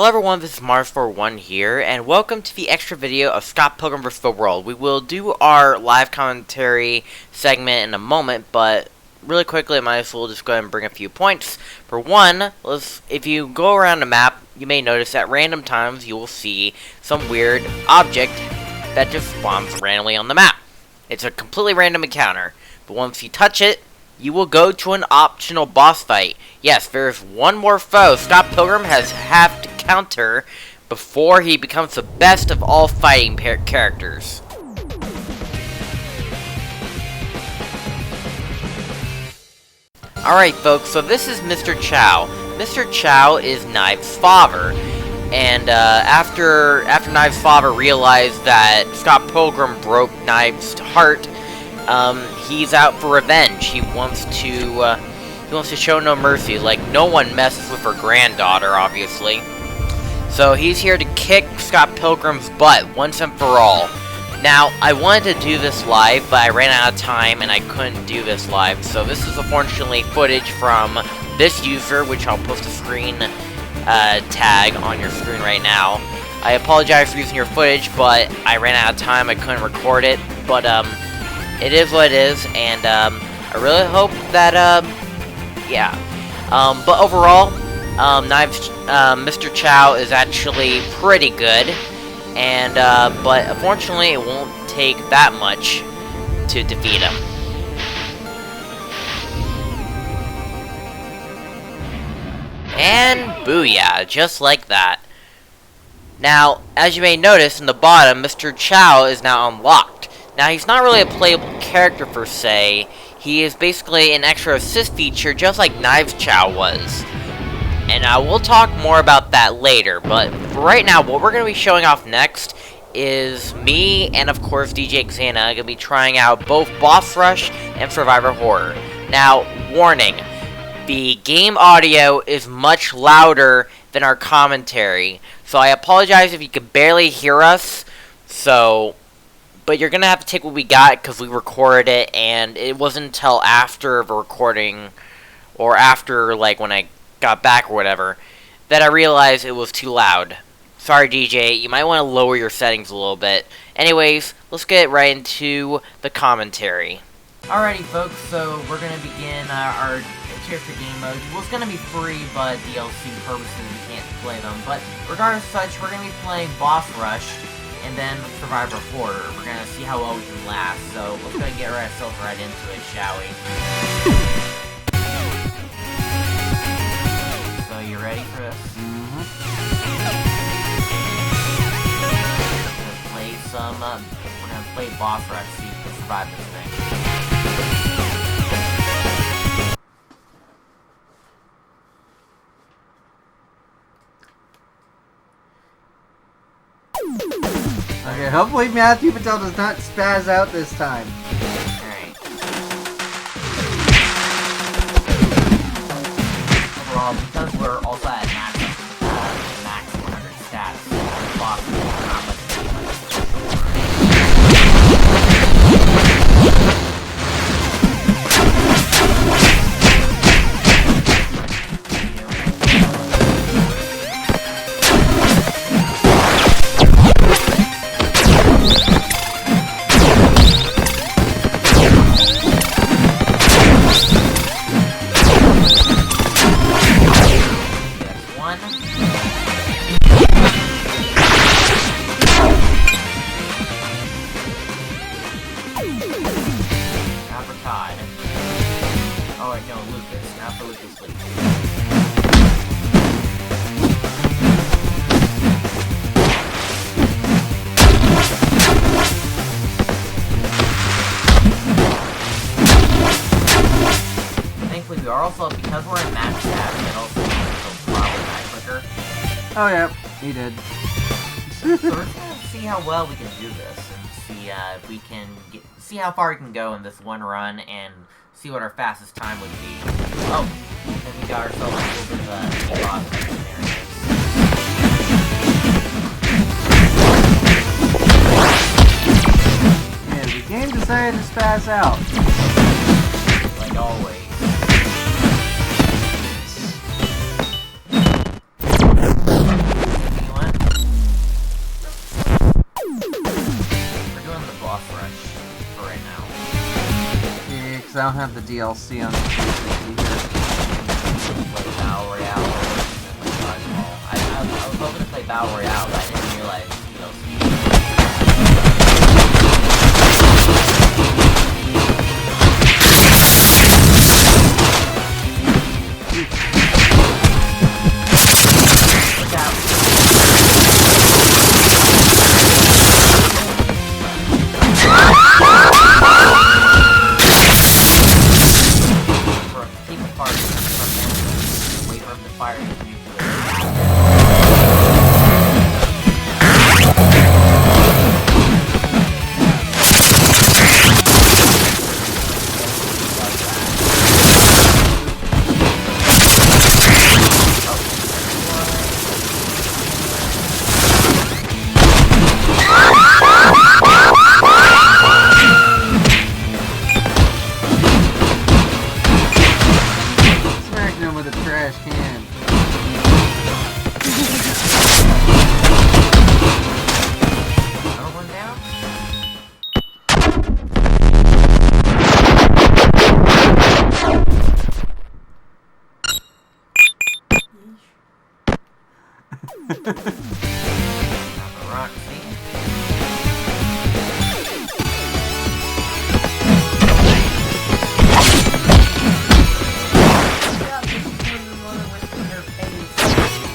Hello everyone, this is Mardiman641 here, and welcome to the extra video of Pilgrim V.S. We will do our live commentary segment in a moment, but really quickly I might as well just go ahead and bring a few points. For one, if you go around the map, you may notice at random times you will see some weird object that just spawns randomly on the map. It's a completely random encounter, but once you touch it, you will go to an optional boss fight. Yes, there's one more foe Pilgrim has to counter before he becomes the best of all fighting characters. Alright folks, so this is Mr. Chow. Mr. Chow is Knives' father. And after Knives' father realized that Pilgrim broke Knives' heart, he's out for revenge. He wants to show no mercy. Like, no one messes with her granddaughter, obviously. So he's here to kick Pilgrim's butt once and for all. Now, I wanted to do this live, but I ran out of time and I couldn't do this live. So this is unfortunately footage from this user, which I'll post a screen tag on your screen right now. I apologize for using your footage, but I ran out of time. I couldn't record it, but it is what it is, and I really hope that yeah. But overall, Mr. Chow is actually pretty good, and but unfortunately, it won't take that much to defeat him. And booyah, just like that. Now, as you may notice in the bottom, Mr. Chow is now unlocked. Now, he's not really a playable character per se. He is basically an extra assist feature, just like Knives Chow was. And we'll talk more about that later, but for right now, what we're going to be showing off next is me and, of course, Djxana going to be trying out both Boss Rush and Survivor Horror. Now, warning, the game audio is much louder than our commentary, so I apologize if you can barely hear us, but you're gonna have to take what we got because we recorded it, and it wasn't until after the recording, or after, like, when I got back or whatever, that I realized it was too loud. Sorry, DJ, you might want to lower your settings a little bit. Anyways, let's get right into the commentary. Alrighty, folks, so we're gonna begin our character game mode. Well, it's gonna be free, but DLC purposes, you can't play them. But regardless of such, we're gonna be playing Boss Rush, and then Survivor Horror. We're gonna see how well we can last, so let's go and get ourselves right into it, shall we? So, you ready for this? We're gonna play Boss Rush, see if we can survive this thing. Okay, hopefully Matthew Patel does not spaz out this time. Alright. Overall, because we're also at max 100 stats, it's possible not much because we're in max stats, it also makes it probably die quicker. Oh yeah, he did. So we're just gonna see how well we can do this, and see if we can see how far we can go in this one run, and see what our fastest time would be. Oh, then we got ourselves a little bit of a boss scenarios. Yeah, the game decided to spaz out. Like always. because I don't have the DLC on the 360 here. Play Battle Royale. I was hoping to play Battle Royale, but I didn't realize DLC. Look out. Keep apart. Wait for him to fire his nuclear. Smack them with a trash can. Another one down? Have a rock, see?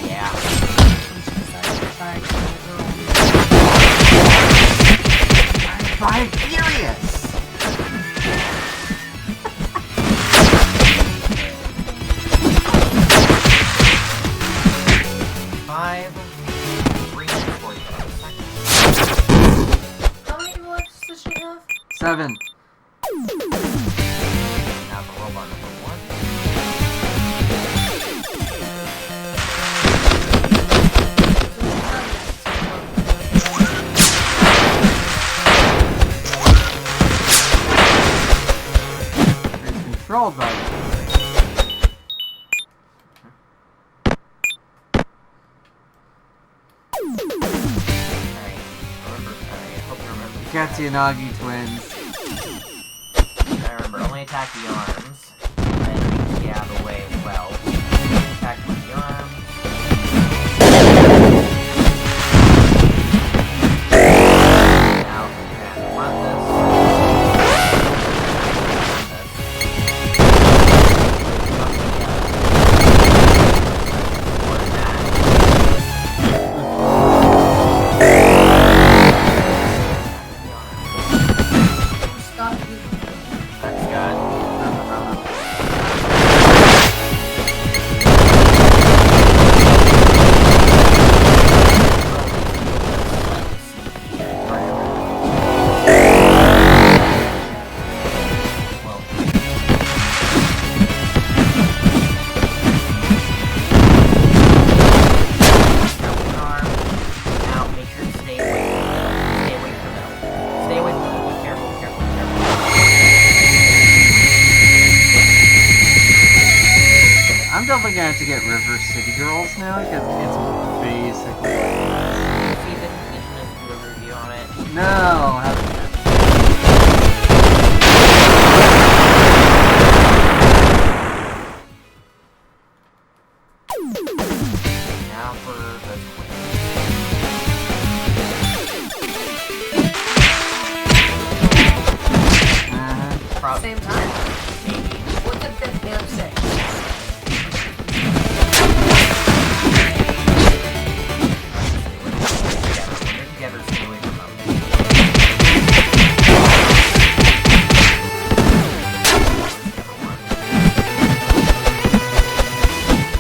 Yeah. I'm furious! Five, 3 minutes, 45 seconds. How many bullets does she have? 7. Now for robot number 1. It's controlled by the Katsunagi twins. I remember, only attack the arms, and then get out of the way as well. Attack with the arms. Now, okay, I want this. More than that. Stop you. Thanks, God. I'm definitely gonna have to get River City Girls now because it's basically. See the condition do a review on it. No, haven't yet. Now for the twins. Probably Same time? maybe. What's the fifth and sixth? Together, stay away from them.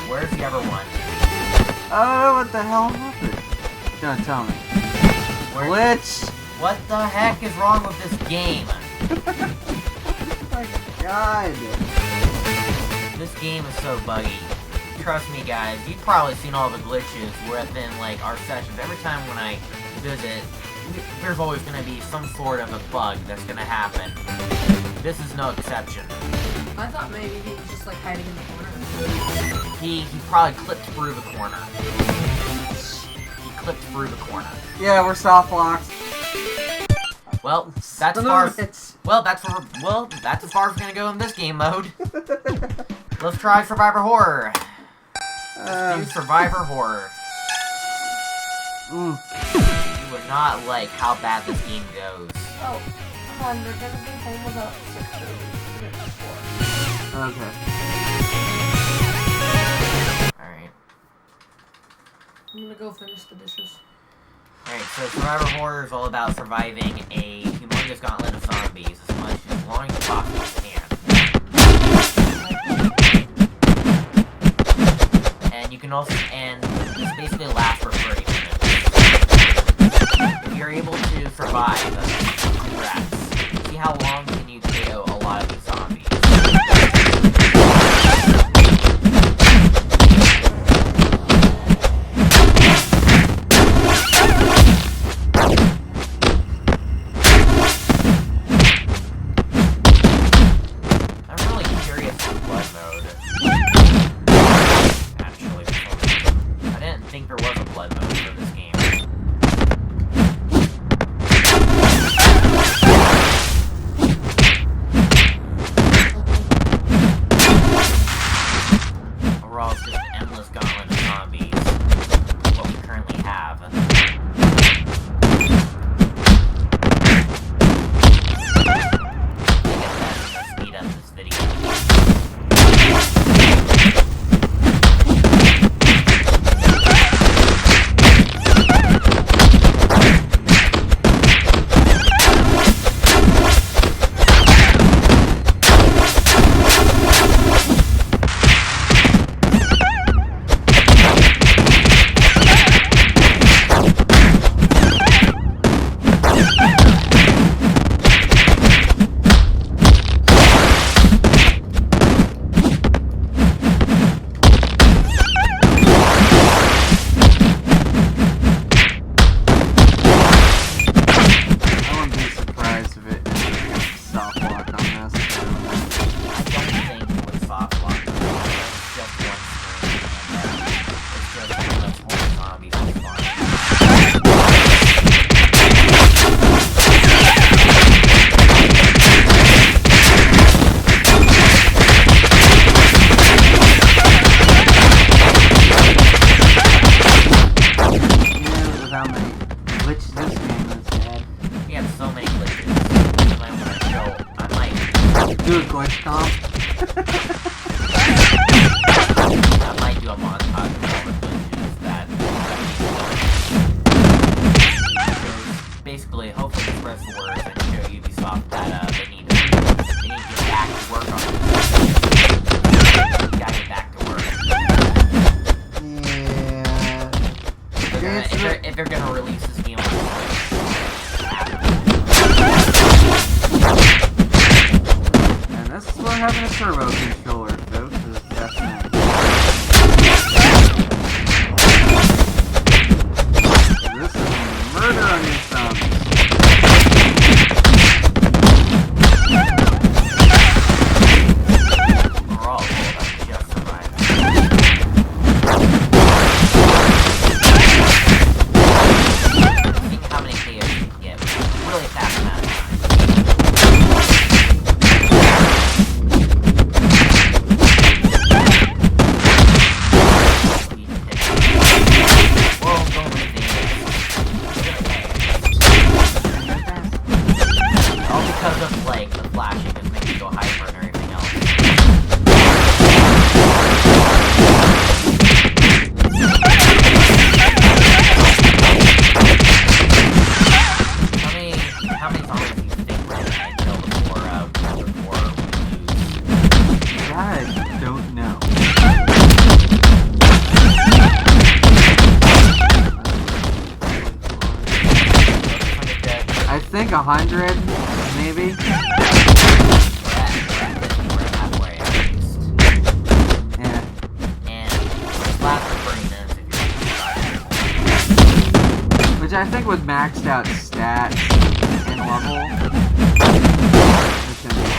Where's the other one? I don't know what the hell happened. Don't tell me. Glitch! What the heck is wrong with this game? Oh my god. This game is so buggy. Trust me, guys. You've probably seen all the glitches within, like, our sessions. Every time when I visit, there's always going to be some sort of a bug that's going to happen. This is no exception. I thought maybe he was just like hiding in the corner. He probably clipped through the corner. He clipped through the corner. Yeah, we're soft locked. Well, that's far. Well, that's as far as we're gonna go in this game mode. Let's try Survivor Horror. Let's do Survivor Horror. You would not like how bad this game goes. Oh, Han, they're gonna be home about 6:30. Okay. Alright. I'm gonna go finish the dishes. Alright, so Survivor Horror is all about surviving a humongous gauntlet of zombies as long as you possibly can. And you can also, and this basically lasts for 30 minutes. If you're able to survive, congrats. See how long can you KO a lot of these zombies. If they're gonna release this game on and this is what having a servo controller, folks, is definitely. This is murder on your thumbs. We're all just surviving. How many KOs you can get really fast amount of time. Whoa, don't really think all because of like the flashing and making you go hyper and everything else. How many zombies do you think we're gonna kill before we lose? I don't know. I think 100, maybe. We're halfway at least. Yeah. And it lasts for 30 minutes if you're Which I think was maxed out stats and level. Which I think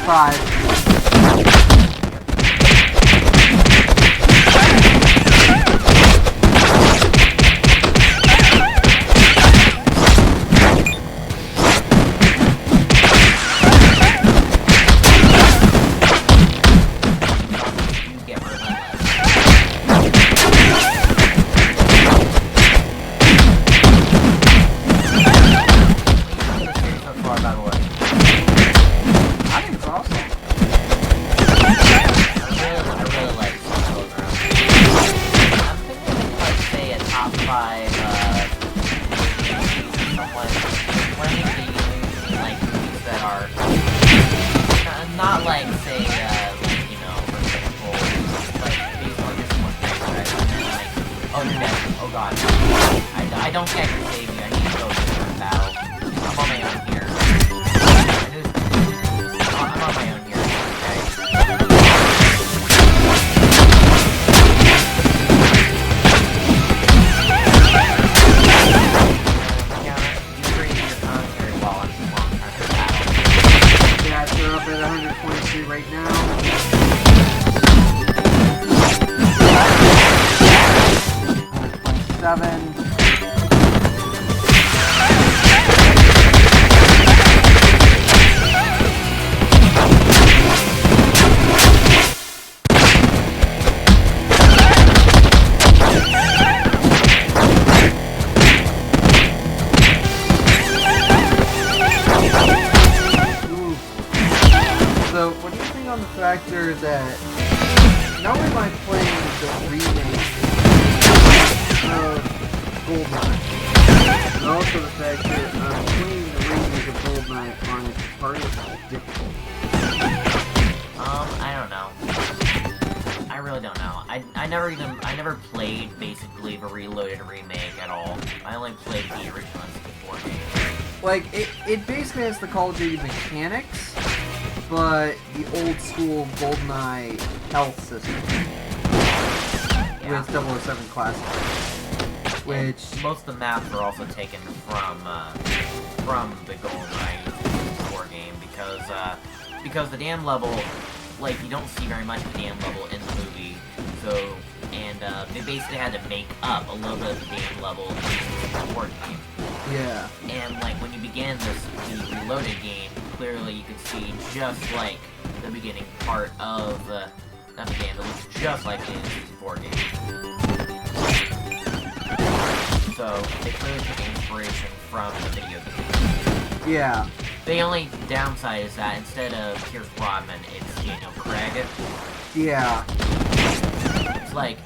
5. You get relentless. So far, by the way. I think it's awesome. I really like Pilgrim. I'm thinking of, like, say, a top 5, someone, playing games, like, movies that are, not like, say, like, you know, for example, like, based on just one franchise, and then, like, oh, you're dead, oh god, I don't think I can save you, I need to go to the battle, I'm on my own here. I'm on my own here, okay? Yeah, they're up at 123 right now. 127. Ooh. So, what do you think on the factor that not only am I playing the remake of GoldenEye, but also the fact that I'm playing the remake of GoldenEye on its hardest difficulty? I don't know. I really don't know. I never played, basically, the Reloaded remake at all. I only played the original N64 game. Like, it basically has the Call of Duty mechanics, but the old school GoldenEye health system with 007 Classic, which And most of the maps are also taken from the GoldenEye 64 game because the dam level, like, you don't see very much of the dam level in the movie, so, and they basically had to make up a little bit of the dam level in the 64 game. yeah. And, like, when you begin the Reloaded game, clearly you could see just like the beginning part of, not the game, it looks just like the N64 game. So, they clearly took inspiration from the video game. Yeah. The only downside is that instead of Pierce Brosnan, it's Daniel Craig. Yeah. It's like,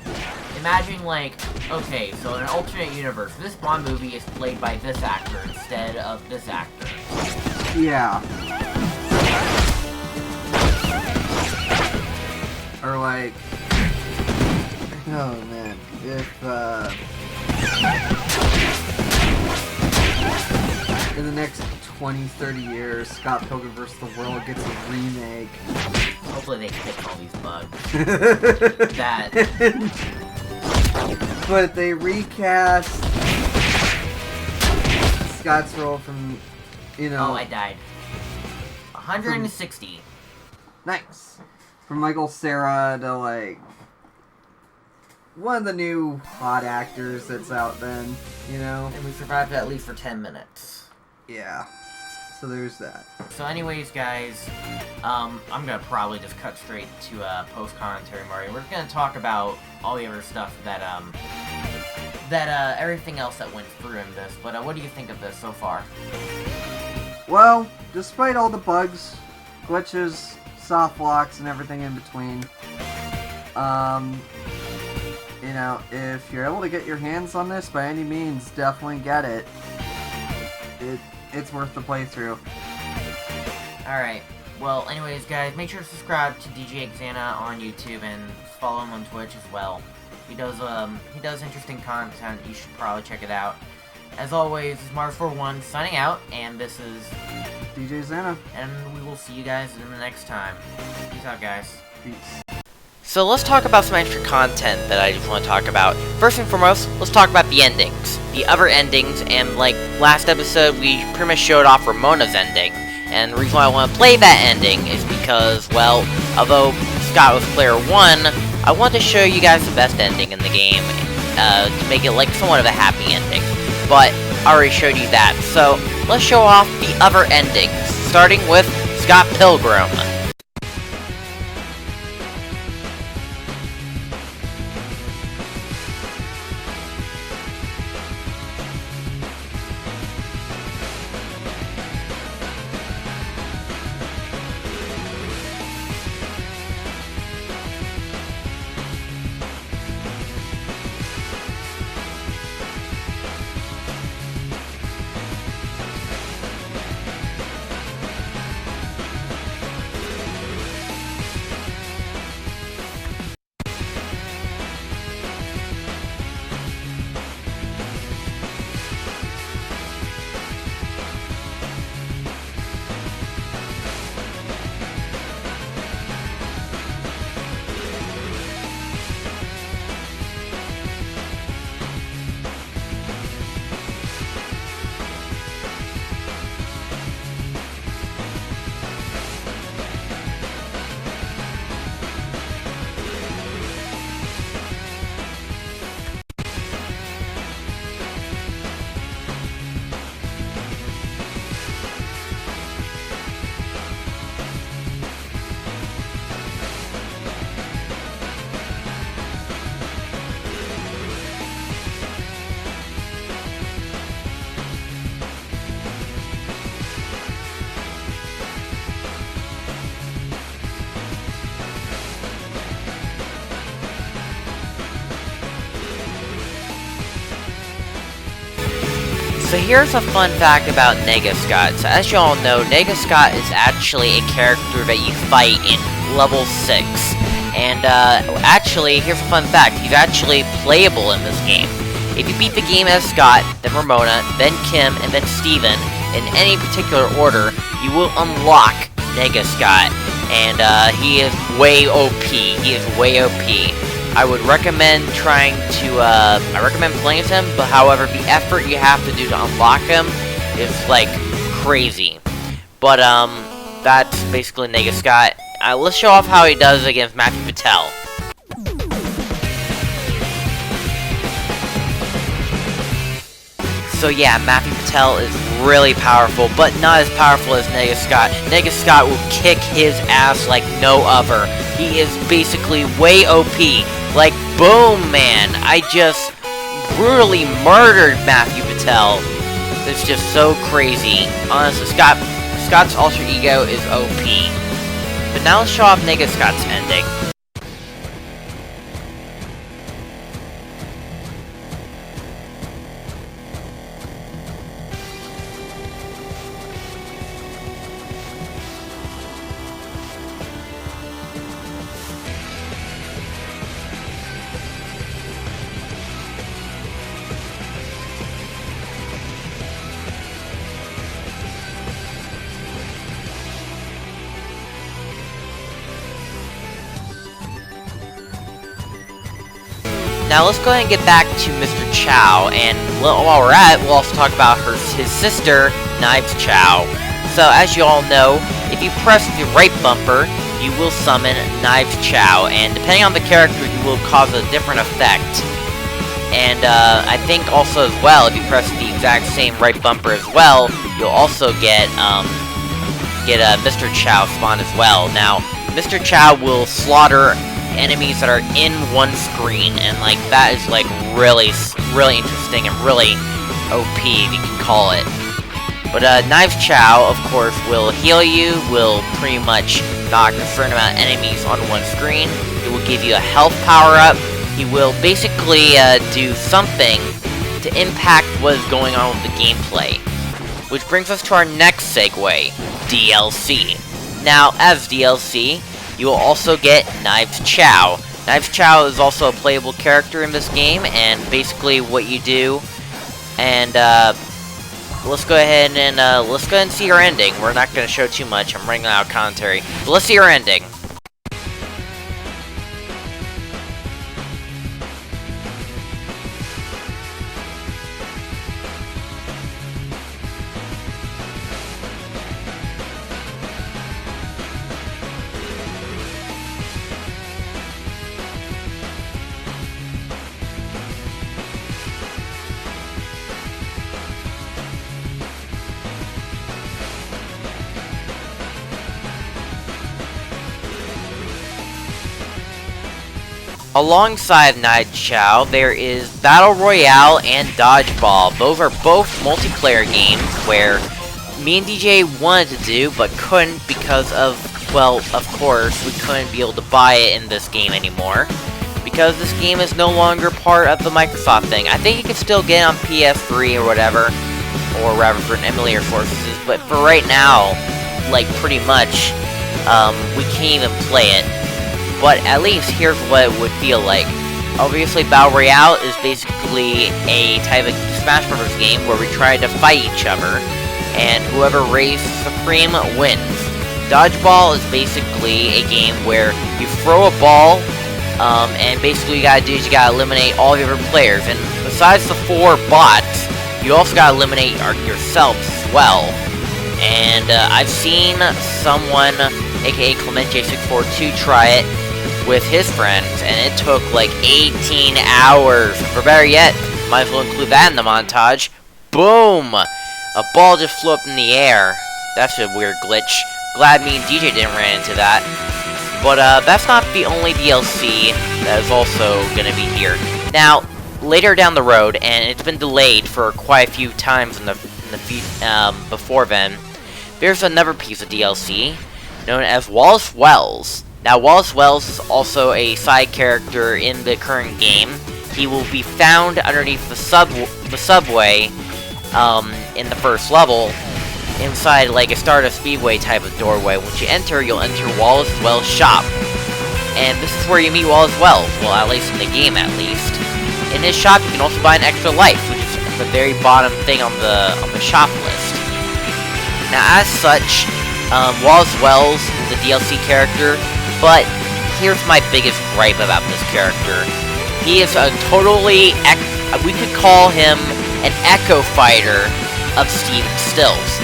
imagine, like, okay, so in an alternate universe, this Bond movie is played by this actor instead of this actor. Yeah. Or like, oh man, if in the next 20, 30 years, Scott Pilgrim vs. the World gets a remake. Hopefully they fix all these bugs. That... But they recast Scott's role from, you know... Oh, I died. 160. Nice. From Michael Cera to, like, one of the new hot actors that's out then, you know? And we survived at least for 10 minutes. Yeah. So there's that. So anyways, guys, I'm gonna probably just cut straight to post-commentary Mario. We're gonna talk about all the other stuff that everything else that went through in this. But what do you think of this so far? Well, despite all the bugs, glitches, soft locks, and everything in between, you know, if you're able to get your hands on this by any means, definitely get it. It's worth the playthrough. Alright, well, anyways, guys, make sure to subscribe to Djxana on YouTube and follow him on Twitch as well. He does interesting content. You should probably check it out. As always, this is Mardiman641 signing out, and this is Djxana. and we will see you guys in the next time. Peace out, guys. Peace. So let's talk about some extra content that I just want to talk about. First and foremost, let's talk about the endings. The other endings, and like last episode, we pretty much showed off Ramona's ending. And the reason why I want to play that ending is because, well, although Scott was player 1, I want to show you guys the best ending in the game, to make it like somewhat of a happy ending. But I already showed you that, so let's show off the other endings, starting with Scott Pilgrim. So here's a fun fact about Scott. So as you all know, Scott is actually a character that you fight in level 6. And actually, here's a fun fact, he's actually playable in this game. If you beat the game as Scott, then Ramona, then Kim, and then Steven, in any particular order, you will unlock Scott. And he is way OP. He is way OP. I would recommend I recommend playing as him, but however, the effort you have to do to unlock him is, like, crazy. But, that's basically Scott. Let's show off how he does against Matthew Patel. So yeah, Matthew Patel is really powerful, but not as powerful as Scott. Scott will kick his ass like no other. He is basically way OP. Like, boom, man. I just brutally murdered Matthew Patel. It's just so crazy. Honestly, Scott's alter ego is OP. But now let's show off Scott's ending. Now let's go ahead and get back to Mr. Chow, and while we're at it, we'll also talk about his sister, Knives Chow. So as you all know, if you press the right bumper, you will summon Knives Chow, and depending on the character, you will cause a different effect. And I think also as well, if you press the exact same right bumper as well, you'll also get Mr. Chow spawn as well. Now, Mr. Chow will slaughter enemies that are in one screen, and like that is like really interesting and really OP, if you can call it. But Knives Chow, of course, will heal you, will pretty much knock a certain amount of enemies on one screen. It will give you a health power-up. He will basically do something to impact what is going on with the gameplay. Which brings us to our next segue, DLC. Now, as DLC, you will also get Knives Chow. Knives Chow is also a playable character in this game, and basically what you do, and let's go ahead and see your ending. We're not going to show too much, I'm running out of commentary, but let's see your ending. Alongside Djxana, there is Battle Royale and Dodgeball. Those are both multiplayer games where me and DJ wanted to do, but couldn't because of, well, of course, we couldn't be able to buy it in this game anymore. Because this game is no longer part of the Microsoft thing. I think you can still get it on PS3 or whatever, or rather for an emulator sources, but for right now, like, pretty much, we can't even play it. But at least here's what it would feel like. Obviously, Battle Royale is basically a type of Smash Bros. Game where we try to fight each other, and whoever reigns supreme wins. Dodgeball is basically a game where you throw a ball, and basically you gotta do is you gotta eliminate all the other players. And besides the 4 bots, you also gotta eliminate yourself as well. And I've seen someone, aka Djxana641, try it with his friends, and it took like 18 hours. Or better yet, might as well include that in the montage. Boom! A ball just flew up in the air. That's a weird glitch. Glad me and DJ didn't run into that. But that's not the only DLC that is also gonna be here. Now, later down the road, and it's been delayed for quite a few times before then, there's another piece of DLC known as Wallace Wells. Now, Wallace Wells is also a side character in the current game. He will be found underneath the subway in the first level, inside like a Stardust Speedway type of doorway. Once you enter, you'll enter Wallace Wells' shop. And this is where you meet Wallace Wells, well, at least in the game, at least. In his shop, you can also buy an extra life, which is the very bottom thing on the shop list. Now, as such, Wallace Wells is a DLC character, but here's my biggest gripe about this character. He is a totally, we could call him an echo fighter of Steven Stills.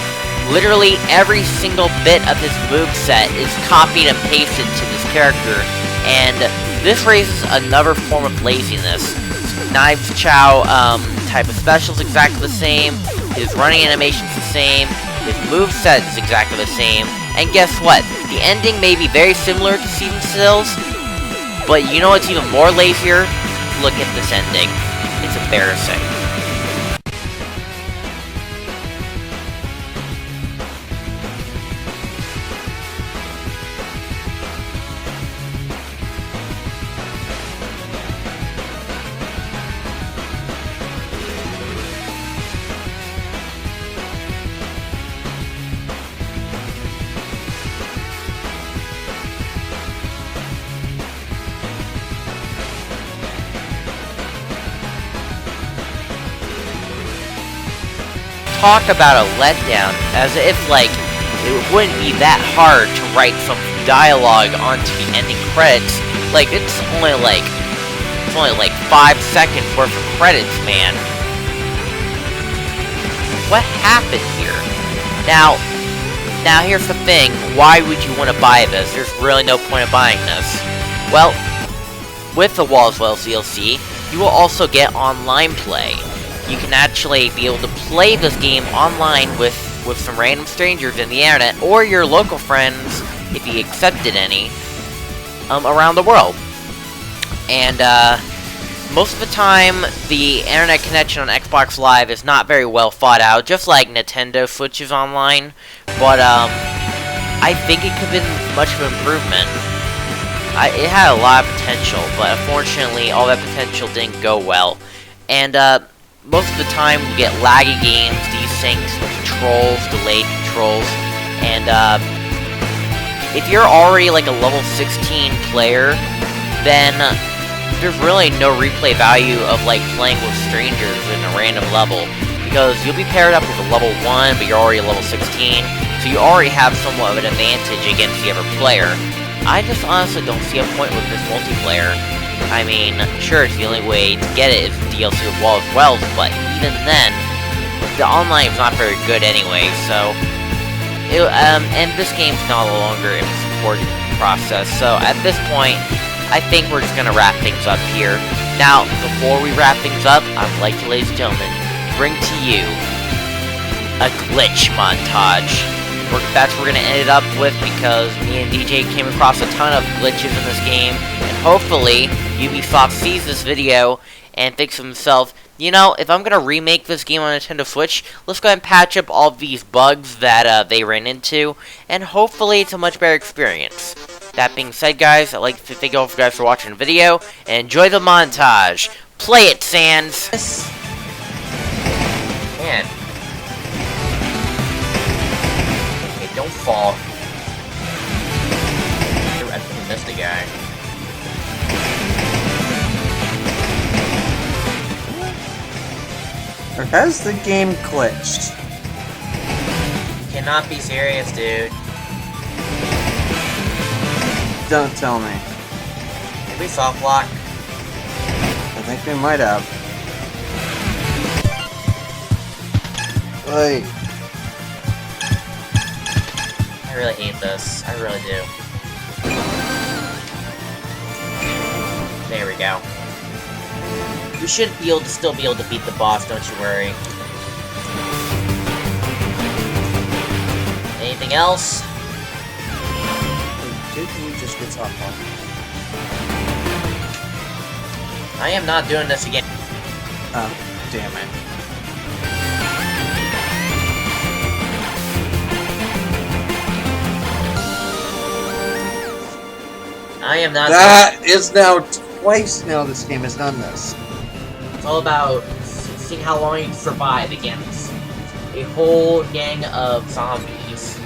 Literally every single bit of his moveset is copied and pasted to this character, and this raises another form of laziness. Djxana type of special is exactly the same, his running animation is the same, his moveset is exactly the same, and guess what? The ending may be very similar to Steven Stills, but you know what's even more lazier? Look at this ending. It's embarrassing. Talk about a letdown, as if, like, it wouldn't be that hard to write some dialogue onto the ending credits. Like, it's only like 5 seconds worth of credits, man. What happened here? Now here's the thing, why would you want to buy this? There's really no point of buying this. Well, with the Wallace Wells DLC, you will also get online play. You can actually be able to play this game online with some random strangers in the internet, or your local friends, if you accepted any, around the world. And most of the time, the internet connection on Xbox Live is not very well thought out, just like Nintendo Switch's online. But I think it could have been much of an improvement. It had a lot of potential, but unfortunately, all that potential didn't go well. And most of the time, we get laggy games, desyncs, controls, delayed controls, and if you're already like a level 16 player, then there's really no replay value of like playing with strangers in a random level, because you'll be paired up with a level 1, but you're already a level 16, so you already have somewhat of an advantage against the other player. I just honestly don't see a point with this multiplayer. I mean, sure, it's the only way to get it is DLC with Wallace Wells, but even then, the online is not very good anyway, so... and this game's no longer in the support process, so at this point, I think we're just gonna wrap things up here. Now, before we wrap things up, I'd like to, ladies and gentlemen, bring to you a glitch montage. That's what we're gonna end it up with, because me and DJ came across a ton of glitches in this game, and hopefully Ubisoft sees this video and thinks to himself, you know, if I'm gonna remake this game on Nintendo Switch, let's go ahead and patch up all these bugs that they ran into, and hopefully it's a much better experience. That being said, guys, I'd like to thank you all for guys for watching the video, and enjoy the montage. Play it, Sans! Man. Hey, don't fall. I think I missed a guy. Or has the game glitched? You cannot be serious, dude. Don't tell me. Did we soft lock? I think they might have. Wait. I really hate this. I really do. There we go. We should be able to still be able to beat the boss, don't you worry. Anything else? Did you just get top off? I am not doing this again. Oh, damn it. I am not. That is now twice now this game has done this. It's all about seeing how long you can survive against a whole gang of zombies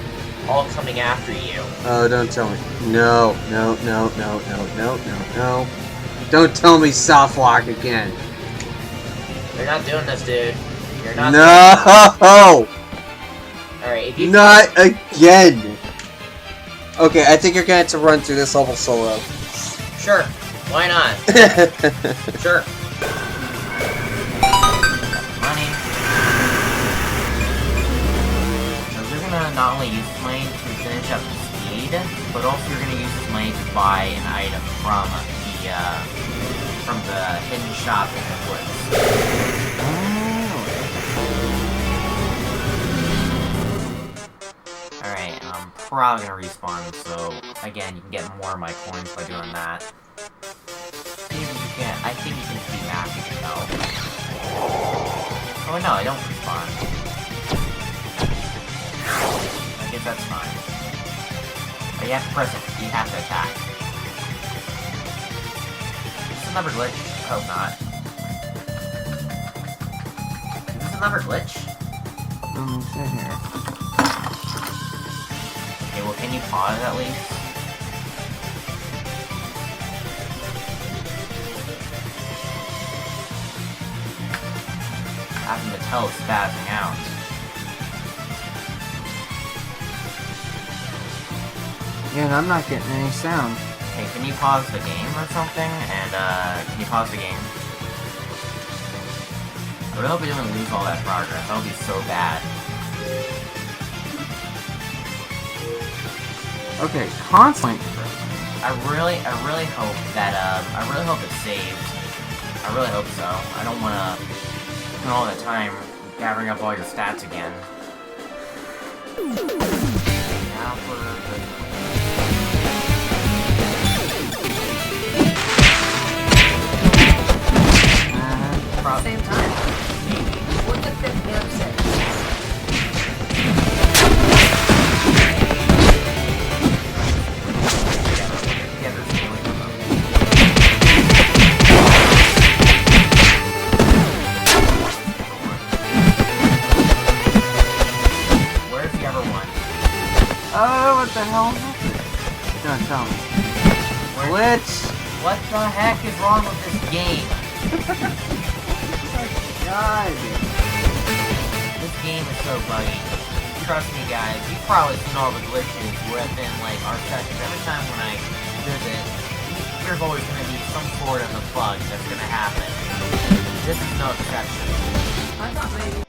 all coming after you. Oh, don't tell me. No, no, no, no, no, no, no, no. Don't tell me soft lock again. You're not doing this, dude. You're not. No! Alright, if you. Not again! Okay, I think you're gonna have to run through this level solo. Sure. Why not? Sure. Money. So we're gonna not only use this money to finish up the speed, but also you're gonna use this money to buy an item from the hidden shop in the woods. Alright, I'm probably gonna respawn, so again, you can get more of my coins by doing that. I think you can see map, you can tell. Oh no, I don't respawn. I guess that's fine. But you have to press it, you have to attack. Is this another glitch? I hope not. Is this another glitch? Sit here. Okay, well, can you pause at least? Having the tail spazzing out. Yeah, and I'm not getting any sound. Hey, can you pause the game or something? And, can you pause the game? I really hope we didn't lose all that progress. That would be so bad. Okay, constantly. I really hope that, I really hope it's saved. I really hope so. I don't wanna spend all the time gathering up all your stats again. Now for the... Same time. What the fifth game say? Where's the other one? Oh, what the hell happened? Don't tell me. Glitch! What the heck is wrong with this game? God. This game is so buggy. Trust me, guys. You've probably seen all the glitches within, like, our sessions. Every time when I visit, there's always going to be some sort of a bug that's going to happen. This is no exception. I thought maybe